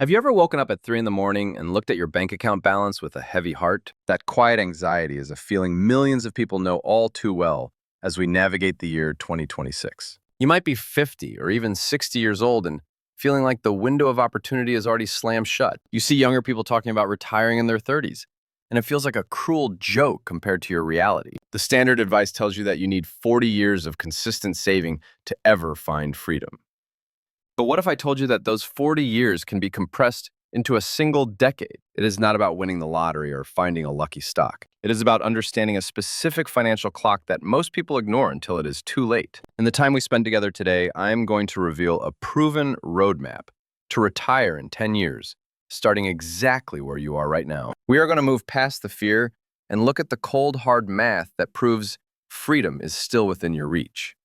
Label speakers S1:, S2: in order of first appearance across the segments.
S1: Have you ever woken up at 3 in the morning and looked at your bank account balance with a heavy heart? That quiet anxiety is a feeling millions of people know all too well as we navigate the year 2026. You might be 50 or even 60 years old and feeling like the window of opportunity is already slammed shut. You see younger people talking about retiring in their 30s, and it feels like a cruel joke compared to your reality. The standard advice tells you that you need 40 years of consistent saving to ever find freedom. But what if I told you that those 40 years can be compressed into a single decade? It is not about winning the lottery or finding a lucky stock. It is about understanding a specific financial clock that most people ignore until it is too late. In the time we spend together today, I am going to reveal a proven roadmap to retire in 10 years, starting exactly where you are right now. We are going to move past the fear and look at the cold, hard math that proves freedom is still within your reach.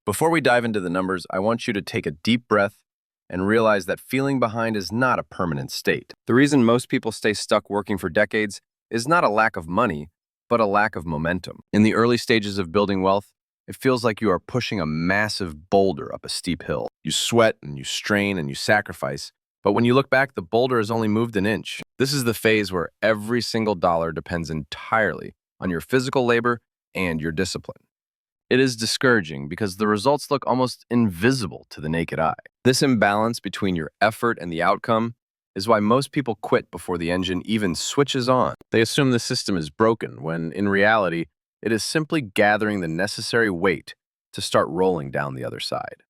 S1: Before we dive into the numbers, I want you to take a deep breath and realize that feeling behind is not a permanent state. The reason most people stay stuck working for decades is not a lack of money, but a lack of momentum. In the early stages of building wealth, it feels like you are pushing a massive boulder up a steep hill. You sweat and you strain and you sacrifice, but when you look back, the boulder has only moved an inch. This is the phase where every single dollar depends entirely on your physical labor and your discipline. It is discouraging because the results look almost invisible to the naked eye. This imbalance between your effort and the outcome is why most people quit before the engine even switches on. They assume the system is broken, when in reality, it is simply gathering the necessary weight to start rolling down the other side.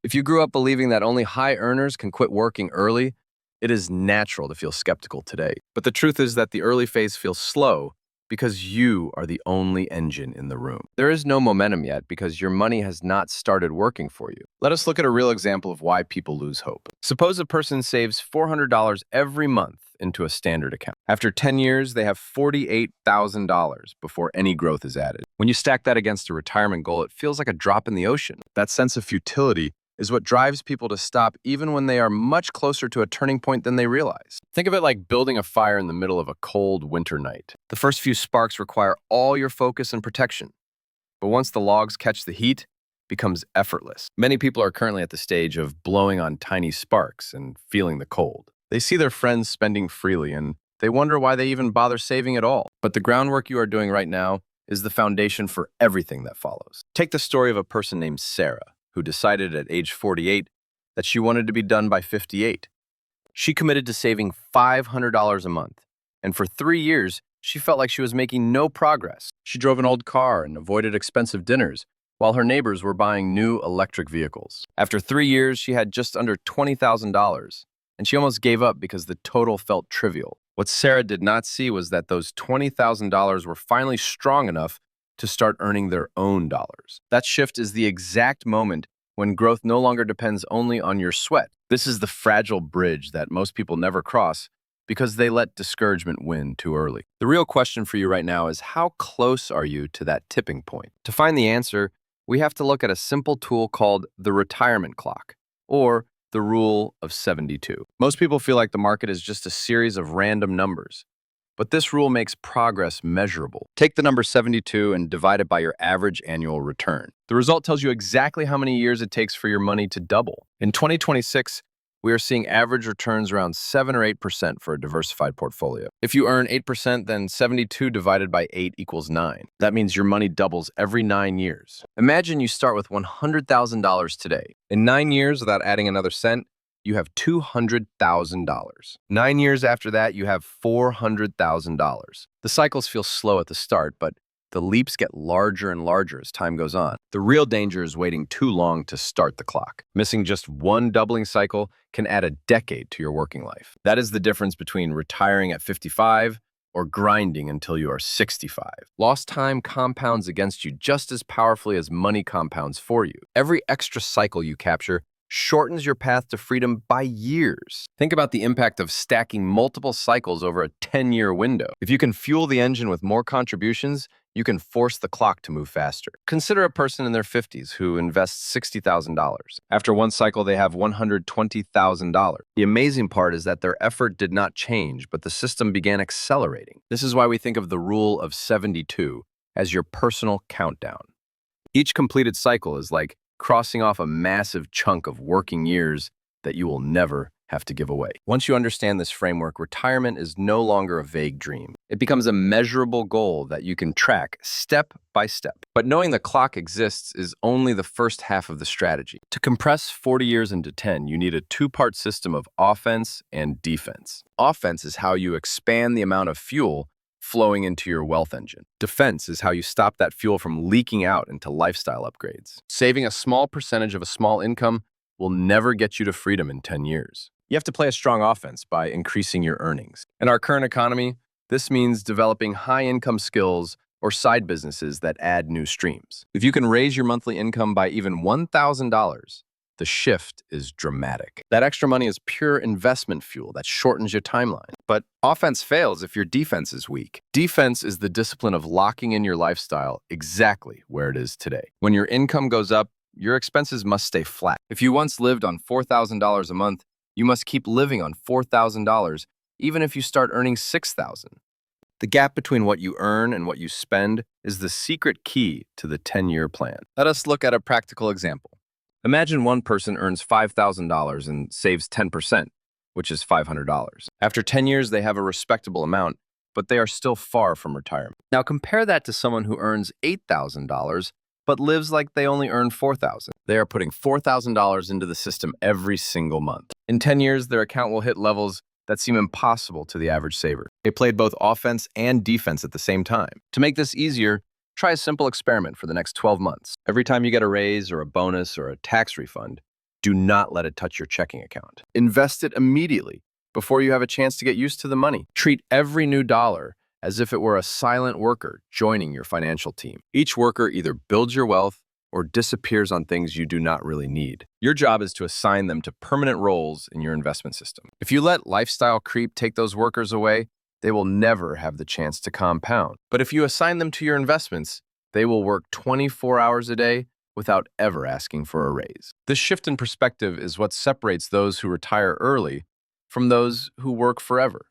S1: If you grew up believing that only high earners can quit working early, it is natural to feel skeptical today. But the truth is that the early phase feels slow because you are the only engine in the room. There is no momentum yet because your money has not started working for you. Let us look at a real example of why people lose hope. Suppose a person saves $400 every month into a standard account. After 10 years, they have $48,000 before any growth is added. When you stack that against a retirement goal, it feels like a drop in the ocean. That sense of futility is what drives people to stop even when they are much closer to a turning point than they realize. Think of it like building a fire in the middle of a cold winter night. The first few sparks require all your focus and protection, but once the logs catch the heat, it becomes effortless. Many people are currently at the stage of blowing on tiny sparks and feeling the cold. They see their friends spending freely and they wonder why they even bother saving at all. But the groundwork you are doing right now is the foundation for everything that follows. Take the story of a person named Sarah, who decided at age 48 that she wanted to be done by 58. She committed to saving $500 a month, and for 3 years, she felt like she was making no progress. She drove an old car and avoided expensive dinners, while her neighbors were buying new electric vehicles. After 3 years, she had just under $20,000, and she almost gave up because the total felt trivial. What Sarah did not see was that those $20,000 were finally strong enough to start earning their own dollars. That shift is the exact moment when growth no longer depends only on your sweat. This is the fragile bridge that most people never cross because they let discouragement win too early. The real question for you right now is, how close are you to that tipping point? To find the answer, we have to look at a simple tool called the retirement clock, or the rule of 72. Most people feel like the market is just a series of random numbers, but this rule makes progress measurable. Take the number 72 and divide it by your average annual return. The result tells you exactly how many years it takes for your money to double. In 2026, we are seeing average returns around 7 or 8% for a diversified portfolio. If you earn 8%, then 72 divided by 8 equals 9. That means your money doubles every 9 years. Imagine you start with $100,000 today. In 9 years, without adding another cent, you have $200,000. 9 years after that, you have $400,000. The cycles feel slow at the start, but the leaps get larger and larger as time goes on. The real danger is waiting too long to start the clock. Missing just one doubling cycle can add a decade to your working life. That is the difference between retiring at 55 or grinding until you are 65. Lost time compounds against you just as powerfully as money compounds for you. Every extra cycle you capture shortens your path to freedom by years. Think about the impact of stacking multiple cycles over a 10-year window. If you can fuel the engine with more contributions, you can force the clock to move faster. Consider a person in their 50s who invests $60,000. After one cycle, they have $120,000. The amazing part is that their effort did not change, but the system began accelerating. This is why we think of the rule of 72 as your personal countdown. Each completed cycle is like crossing off a massive chunk of working years that you will never have to give away. Once you understand this framework, retirement is no longer a vague dream. It becomes a measurable goal that you can track step by step. But knowing the clock exists is only the first half of the strategy. To compress 40 years into 10, you need a two-part system of offense and defense. Offense is how you expand the amount of fuel flowing into your wealth engine. Defense is how you stop that fuel from leaking out into lifestyle upgrades. Saving a small percentage of a small income will never get you to freedom in 10 years. You have to play a strong offense by increasing your earnings. In our current economy, this means developing high-income skills or side businesses that add new streams. If you can raise your monthly income by even $1,000, the shift is dramatic. That extra money is pure investment fuel that shortens your timeline. But offense fails if your defense is weak. Defense is the discipline of locking in your lifestyle exactly where it is today. When your income goes up, your expenses must stay flat. If you once lived on $4,000 a month, you must keep living on $4,000, even if you start earning $6,000. The gap between what you earn and what you spend is the secret key to the 10-year plan. Let us look at a practical example. Imagine one person earns $5,000 and saves 10%, which is $500. After 10 years, they have a respectable amount, but they are still far from retirement. Now compare that to someone who earns $8,000 but lives like they only earn $4,000. They are putting $4,000 into the system every single month. In 10 years, their account will hit levels that seem impossible to the average saver. They played both offense and defense at the same time. To make this easier, try a simple experiment for the next 12 months. Every time you get a raise or a bonus or a tax refund, do not let it touch your checking account. Invest it immediately before you have a chance to get used to the money. Treat every new dollar as if it were a silent worker joining your financial team. Each worker either builds your wealth or disappears on things you do not really need. Your job is to assign them to permanent roles in your investment system. If you let lifestyle creep take those workers away, they will never have the chance to compound. But if you assign them to your investments, they will work 24 hours a day without ever asking for a raise. This shift in perspective is what separates those who retire early from those who work forever.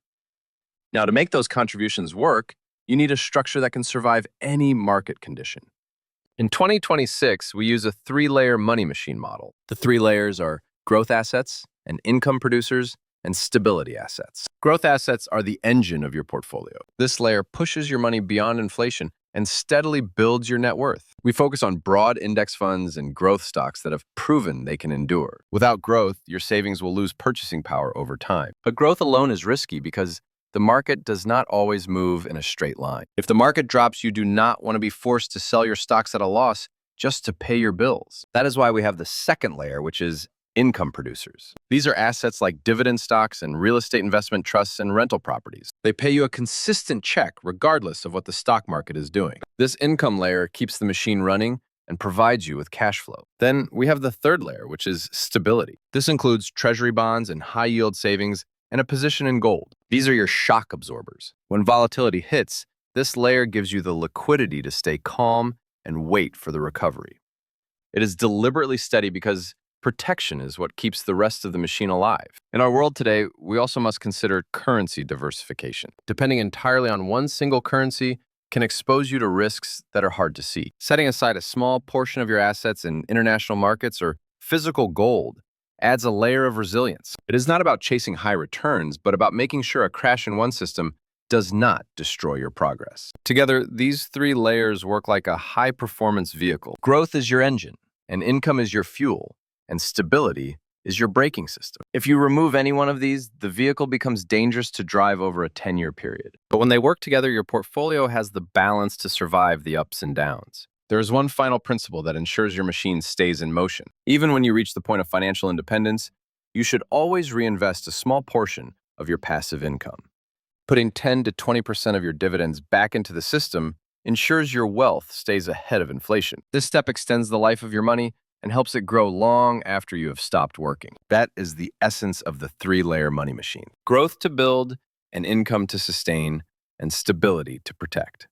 S1: Now, to make those contributions work, you need a structure that can survive any market condition. In 2026, we use a three-layer money machine model. The three layers are growth assets and income producers and stability assets. Growth assets are the engine of your portfolio. This layer pushes your money beyond inflation and steadily builds your net worth. We focus on broad index funds and growth stocks that have proven they can endure. Without growth, your savings will lose purchasing power over time. But growth alone is risky because the market does not always move in a straight line. If the market drops, you do not want to be forced to sell your stocks at a loss just to pay your bills. That is why we have the second layer, which is income producers. These are assets like dividend stocks and real estate investment trusts and rental properties. They pay you a consistent check regardless of what the stock market is doing. This income layer keeps the machine running and provides you with cash flow. Then we have the third layer, which is stability. This includes treasury bonds and high-yield savings and a position in gold. These are your shock absorbers. When volatility hits, this layer gives you the liquidity to stay calm and wait for the recovery. It is deliberately steady because protection is what keeps the rest of the machine alive. In our world today, we also must consider currency diversification. Depending entirely on one single currency can expose you to risks that are hard to see. Setting aside a small portion of your assets in international markets or physical gold adds a layer of resilience. It is not about chasing high returns, but about making sure a crash in one system does not destroy your progress. Together, these three layers work like a high-performance vehicle. Growth is your engine, and income is your fuel, and stability is your braking system. If you remove any one of these, the vehicle becomes dangerous to drive over a 10-year period. But when they work together, your portfolio has the balance to survive the ups and downs. There is one final principle that ensures your machine stays in motion. Even when you reach the point of financial independence, you should always reinvest a small portion of your passive income. Putting 10 to 20% of your dividends back into the system ensures your wealth stays ahead of inflation. This step extends the life of your money and helps it grow long after you have stopped working. That is the essence of the three-layer money machine. Growth to build, and income to sustain, and stability to protect.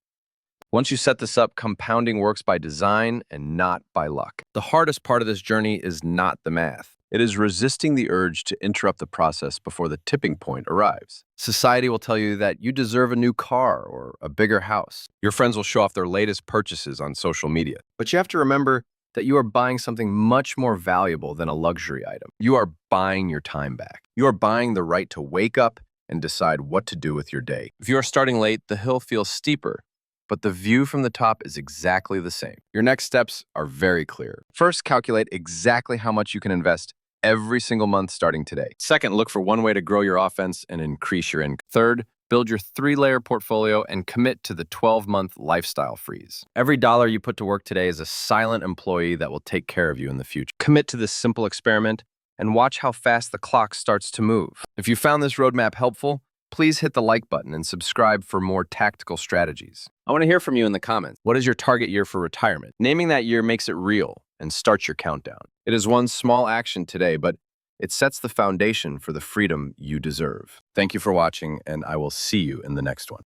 S1: Once you set this up, compounding works by design and not by luck. The hardest part of this journey is not the math. It is resisting the urge to interrupt the process before the tipping point arrives. Society will tell you that you deserve a new car or a bigger house. Your friends will show off their latest purchases on social media. But you have to remember, that you are buying something much more valuable than a luxury item. You are buying your time back. You are buying the right to wake up and decide what to do with your day. If you are starting late, the hill feels steeper, but the view from the top is exactly the same. Your next steps are very clear. First, calculate exactly how much you can invest every single month starting today. Second, look for one way to grow your offense and increase your income. Third, build your 3-layer portfolio and commit to the 12-month lifestyle freeze. Every dollar you put to work today is a silent employee that will take care of you in the future. Commit to this simple experiment and watch how fast the clock starts to move. If you found this roadmap helpful, please hit the like button and subscribe for more tactical strategies. I want to hear from you in the comments. What is your target year for retirement? Naming that year makes it real and starts your countdown. It is one small action today, but it sets the foundation for the freedom you deserve. Thank you for watching, and I will see you in the next one.